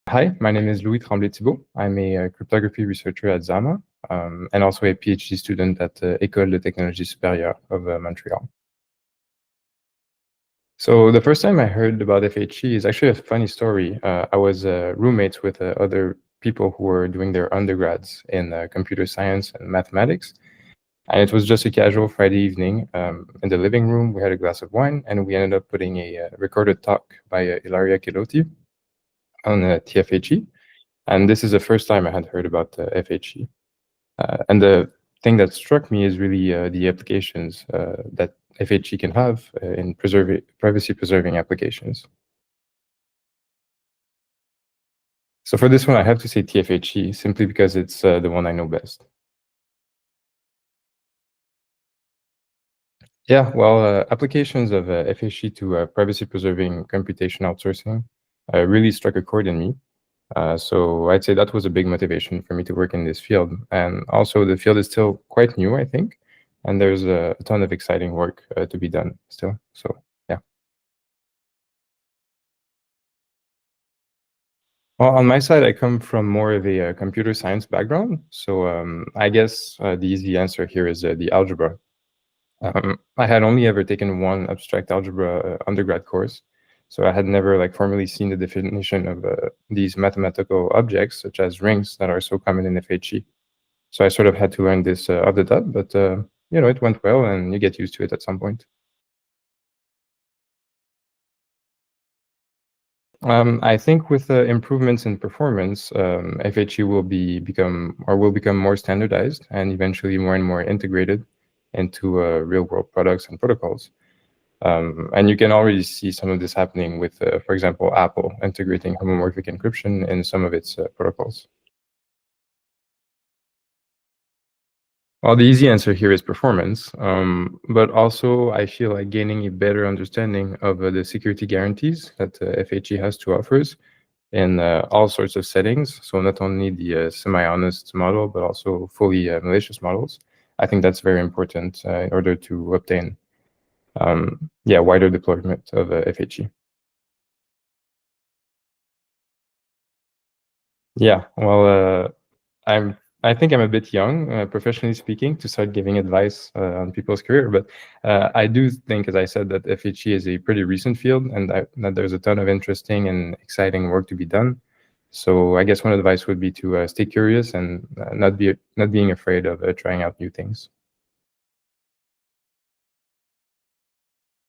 Hi, my name is Louis Tremblay Thibault. I'm a cryptography researcher at Zama and also a PhD student at École de Technologie Supérieure of Montreal. So the first time I heard about FHE is actually a funny story. I was roommates with other people who were doing their undergrads in computer science and mathematics. And it was just a casual Friday evening in the living room. We had a glass of wine and we ended up putting a recorded talk by Ilaria Kiloti on TFHE. And this is the first time I had heard about FHE. And the thing that struck me is really the applications that FHE can have in privacy-preserving applications. So for this one, I have to say TFHE, simply because it's the one I know best. Yeah, well, applications of FHE to privacy-preserving computation outsourcing really struck a chord in me. So I'd say that was a big motivation for me to work in this field. And also the field is still quite new, I think. And there's a ton of exciting work to be done still. So, yeah. Well, on my side, I come from more of a computer science background. So I guess the easy answer here is the algebra. I had only ever taken one abstract algebra undergrad course. So I had never formally seen the definition of these mathematical objects, such as rings that are so common in FHE. So I sort of had to learn this off the top, but it went well, and you get used to it at some point. I think with improvements in performance, FHE will become more standardized and eventually more and more integrated into real-world products and protocols. And you can already see some of this happening with, for example, Apple integrating homomorphic encryption in some of its protocols. Well, the easy answer here is performance, but also I feel like gaining a better understanding of the security guarantees that FHE has to offer in all sorts of settings. So not only the semi-honest model, but also fully malicious models. I think that's very important in order to obtain wider deployment of FHE. Yeah, well, I think I'm a bit young, professionally speaking, to start giving advice on people's career. But I do think, as I said, that FHE is a pretty recent field, and that there's a ton of interesting and exciting work to be done. So I guess one advice would be to stay curious and not being afraid of trying out new things.